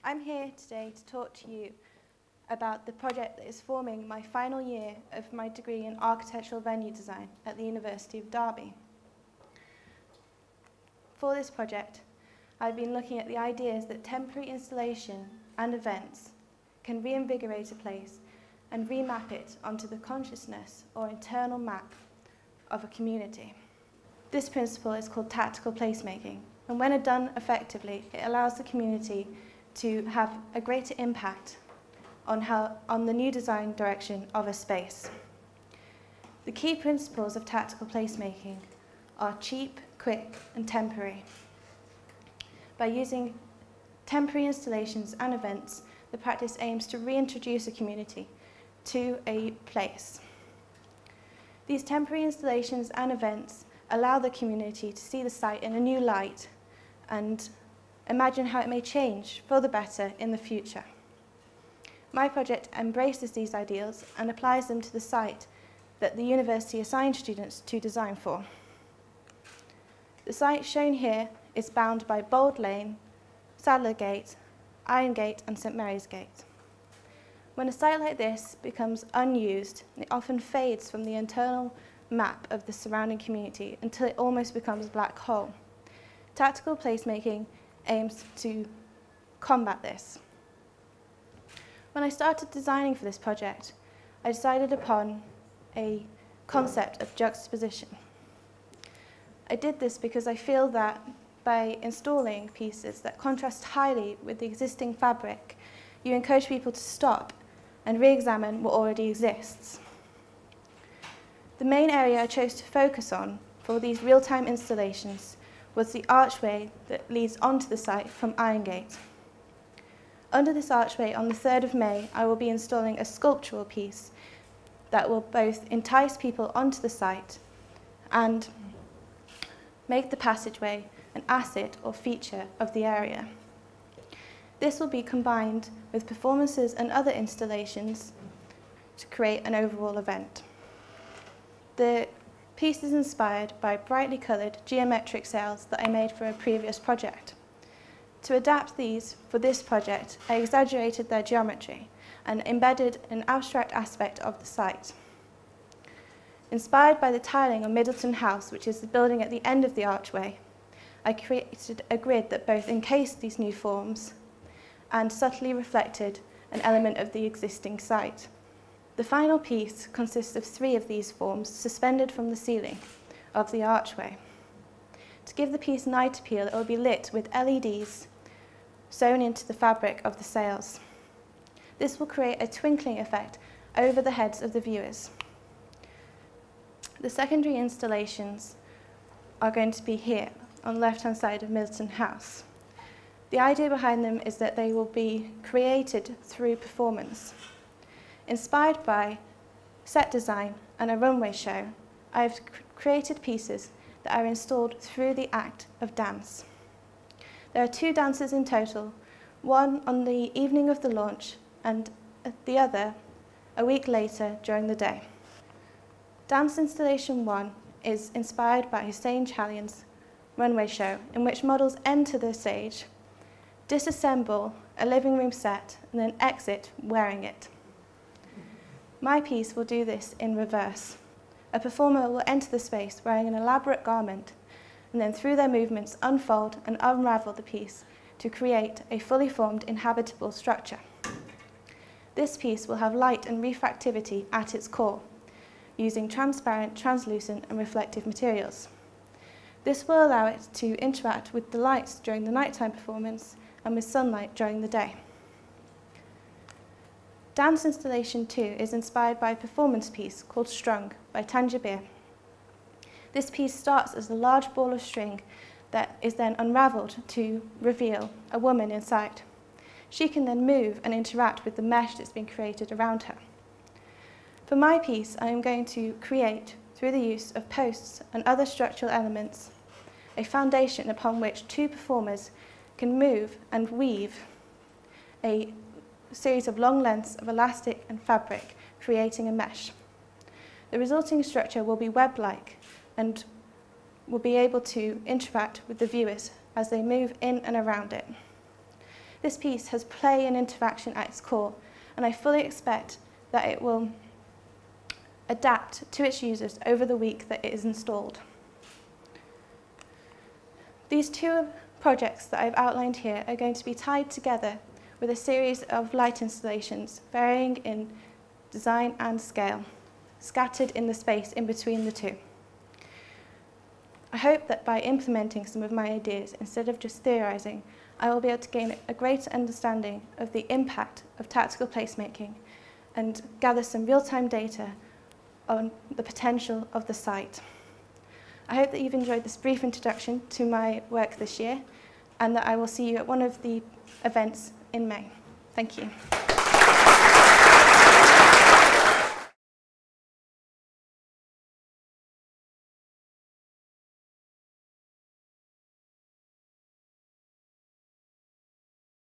I'm here today to talk to you about the project that is forming my final year of my degree in architectural venue design at the University of Derby. For this project, I've been looking at the ideas that temporary installation and events can reinvigorate a place and remap it onto the consciousness or internal map of a community. This principle is called tactical placemaking, and when done effectively, it allows the community to have a greater impact on the new design direction of a space. The key principles of tactical placemaking are cheap, quick, and temporary. By using temporary installations and events, the practice aims to reintroduce a community to a place. These temporary installations and events allow the community to see the site in a new light and imagine how it may change for the better in the future. My project embraces these ideals and applies them to the site that the university assigned students to design for. The site shown here is bound by Bold Lane, Sadler Gate, Iron Gate and St Mary's Gate. When a site like this becomes unused, it often fades from the internal map of the surrounding community until it almost becomes a black hole. Tactical placemaking aims to combat this. When I started designing for this project, I decided upon a concept of juxtaposition. I did this because I feel that by installing pieces that contrast highly with the existing fabric, you encourage people to stop and re-examine what already exists. The main area I chose to focus on for these real-time installations was the archway that leads onto the site from Iron Gate. Under this archway, on the 3rd of May, I will be installing a sculptural piece that will both entice people onto the site and make the passageway an asset or feature of the area. This will be combined with performances and other installations to create an overall event. The piece is inspired by brightly coloured geometric sails that I made for a previous project. To adapt these for this project, I exaggerated their geometry and embedded an abstract aspect of the site. Inspired by the tiling of Middleton House, which is the building at the end of the archway, I created a grid that both encased these new forms and subtly reflected an element of the existing site. The final piece consists of 3 of these forms suspended from the ceiling of the archway. To give the piece night appeal, it will be lit with LEDs sewn into the fabric of the sails. This will create a twinkling effect over the heads of the viewers. The secondary installations are going to be here on the left-hand side of Middleton House. The idea behind them is that they will be created through performance. Inspired by set design and a runway show, I have created pieces that are installed through the act of dance. There are 2 dances in total, one on the evening of the launch and the other a week later during the day. Dance installation 1 is inspired by Hussein Chalian's runway show, in which models enter the stage, disassemble a living room set, and then exit wearing it. My piece will do this in reverse. A performer will enter the space wearing an elaborate garment, and then through their movements unfold and unravel the piece to create a fully formed inhabitable structure. This piece will have light and refractivity at its core, using transparent, translucent and reflective materials. This will allow it to interact with the lights during the nighttime performance and with sunlight during the day. Dance installation 2 is inspired by a performance piece called Strung by Tanjabir. This piece starts as a large ball of string that is then unravelled to reveal a woman inside. She can then move and interact with the mesh that's been created around her. For my piece, I am going to create, through the use of posts and other structural elements, a foundation upon which 2 performers can move and weave a series of long lengths of elastic and fabric, creating a mesh. The resulting structure will be web-like and will be able to interact with the viewers as they move in and around it. This piece has play and interaction at its core, and I fully expect that it will adapt to its users over the week that it is installed. These two projects that I've outlined here are going to be tied together with a series of light installations varying in design and scale, scattered in the space in between the two. I hope that by implementing some of my ideas instead of just theorising, I will be able to gain a greater understanding of the impact of tactical placemaking and gather some real-time data on the potential of the site. I hope that you've enjoyed this brief introduction to my work this year, and that I will see you at one of the events in May. Thank you.